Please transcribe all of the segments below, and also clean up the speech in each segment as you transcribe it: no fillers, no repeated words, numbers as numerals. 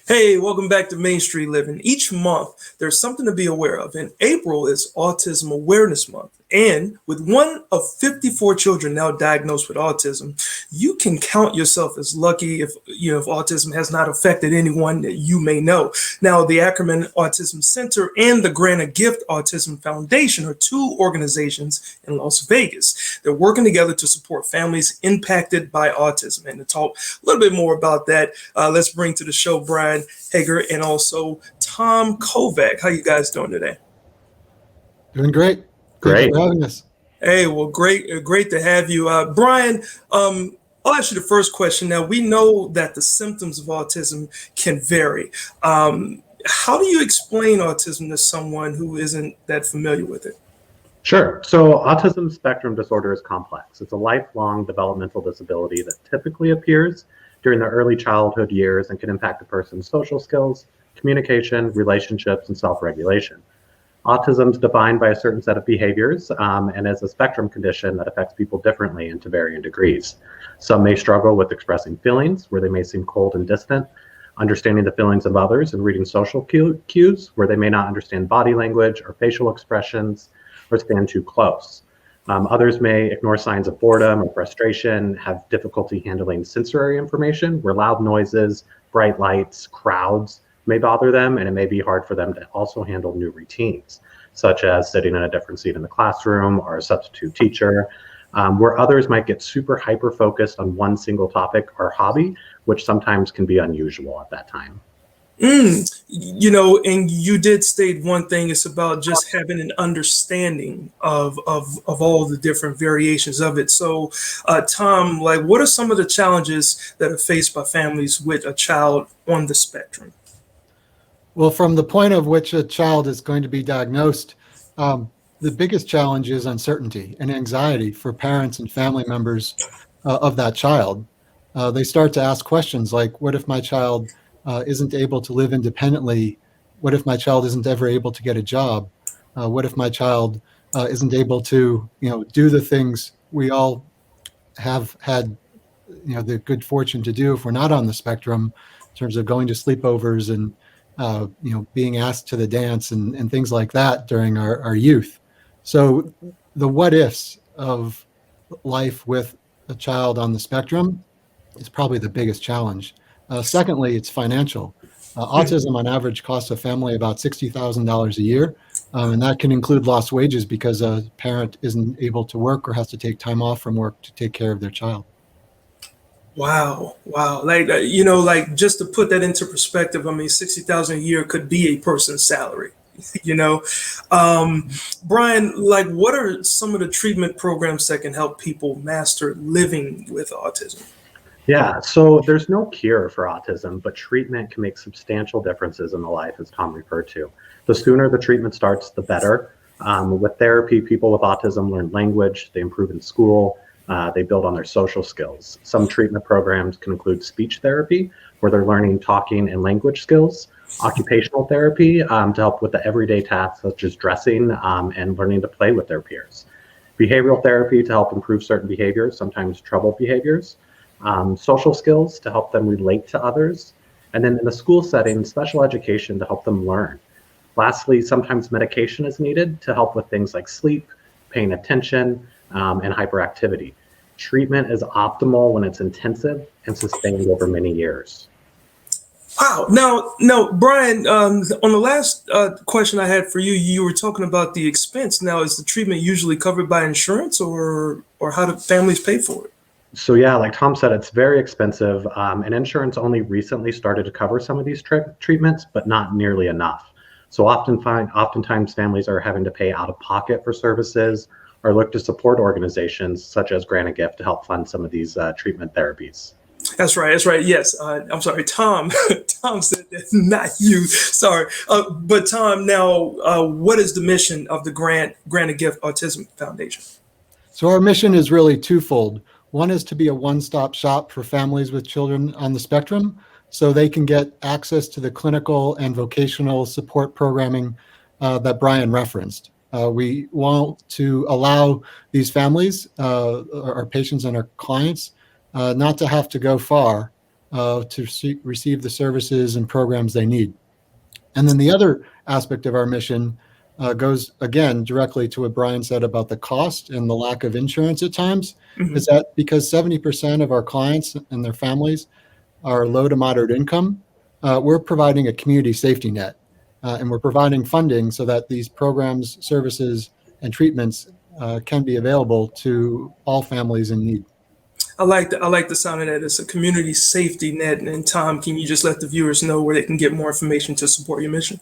Hey, welcome back to Main Street Living. Each month, there's something to be aware of, and April is Autism Awareness Month. And with one of 54 children now diagnosed with autism, you can count yourself as lucky if autism has not affected anyone that you may know. Now, the Ackerman Autism Center and the Gift Autism Foundation are two organizations in Las Vegas. They're working together to support families impacted by autism. And to talk a little bit more about that, let's bring to the show Brian Hager and also Tom Kovach. How you guys doing today? Doing great. Thank Great. you for having us. Hey, well, great to have you, Brian. I'll ask you the first question. Now, we know that the symptoms of autism can vary. How do you explain autism to someone who isn't that familiar with it? Sure. So autism spectrum disorder is complex. It's a lifelong developmental disability that typically appears during the early childhood years and can impact a person's social skills, communication, relationships, and self-regulation. Autism is defined by a certain set of behaviors and is a spectrum condition that affects people differently and to varying degrees. Some may struggle with expressing feelings, where they may seem cold and distant, understanding the feelings of others and reading social cues, where they may not understand body language or facial expressions or stand too close. Others may ignore signs of boredom or frustration, have difficulty handling sensory information, where loud noises, bright lights, crowds may bother them, and it may be hard for them to also handle new routines, such as sitting in a different seat in the classroom or a substitute teacher, where others might get super hyper-focused on one single topic or hobby, which sometimes can be unusual at that time. And you did state one thing, it's about just having an understanding of all the different variations of it. So, Tom, what are some of the challenges that are faced by families with a child on the spectrum? Well, from the point of which a child is going to be diagnosed, the biggest challenge is uncertainty and anxiety for parents and family members of that child. They start to ask questions like, what if my child isn't able to live independently? What if my child isn't ever able to get a job? What if my child isn't able to, do the things we all have had, the good fortune to do if we're not on the spectrum, in terms of going to sleepovers and, being asked to the dance and things like that during our youth. So the what ifs of life with a child on the spectrum is probably the biggest challenge. Secondly, it's financial. Autism on average costs a family about $60,000 a year, and that can include lost wages because a parent isn't able to work or has to take time off from work to take care of their child. Wow. Just to put that into perspective, I mean, 60,000 a year could be a person's salary. Brian, what are some of the treatment programs that can help people master living with autism? Yeah, so there's no cure for autism, but treatment can make substantial differences in the life, as Tom referred to. The sooner the treatment starts, the better. With therapy, people with autism learn language, they improve in school, they build on their social skills. Some treatment programs can include speech therapy, where they're learning talking and language skills, occupational therapy to help with the everyday tasks such as dressing and learning to play with their peers. Behavioral therapy to help improve certain behaviors, sometimes troubled behaviors. Social skills to help them relate to others. And then in the school setting, special education to help them learn. Lastly, sometimes medication is needed to help with things like sleep, paying attention, and hyperactivity. Treatment is optimal when it's intensive and sustained over many years. Wow. Now, Brian, on the last question I had for you, you were talking about the expense. Now, is the treatment usually covered by insurance or how do families pay for it? So yeah, like Tom said, it's very expensive, and insurance only recently started to cover some of these treatments, but not nearly enough. So oftentimes families are having to pay out of pocket for services or look to support organizations such as Grant a Gift to help fund some of these treatment therapies. That's right. Yes. I'm sorry, Tom. Tom said that, not you. Sorry. But Tom, now, what is the mission of the Grant a Gift Autism Foundation? So our mission is really twofold. One is to be a one-stop shop for families with children on the spectrum, so they can get access to the clinical and vocational support programming that Brian referenced. We want to allow these families, our patients and our clients, not to have to go far to receive the services and programs they need. And then the other aspect of our mission goes, again, directly to what Brian said about the cost and the lack of insurance at times, is that because 70% of our clients and their families are low to moderate income, we're providing a community safety net. And we're providing funding so that these programs, services, and treatments can be available to all families in need. I like the sound of that. It's a community safety net. And Tom, can you just let the viewers know where they can get more information to support your mission?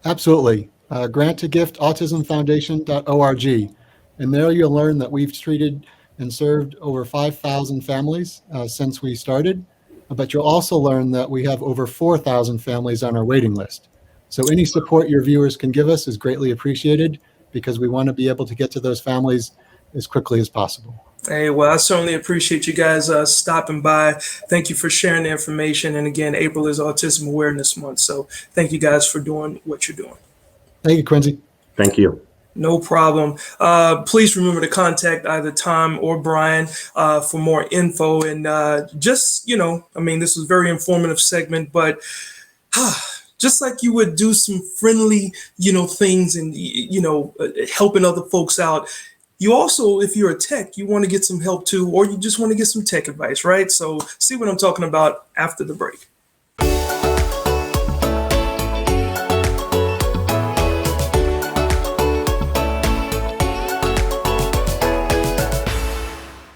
Absolutely. Grant to Gift Autism Foundation.org. And there you'll learn that we've treated and served over 5,000 families since we started. But you'll also learn that we have over 4,000 families on our waiting list. So any support your viewers can give us is greatly appreciated, because we want to be able to get to those families as quickly as possible. Hey, well, I certainly appreciate you guys stopping by. Thank you for sharing the information. And again, April is Autism Awareness Month. So thank you guys for doing what you're doing. Thank you, Quincy. Thank you. No problem. Please remember to contact either Tom or Brian for more info. And just, this was a very informative segment, but just like you would do some friendly, things and, helping other folks out. You also, if you're a tech, you want to get some help too, or you just want to get some tech advice, right? So see what I'm talking about after the break.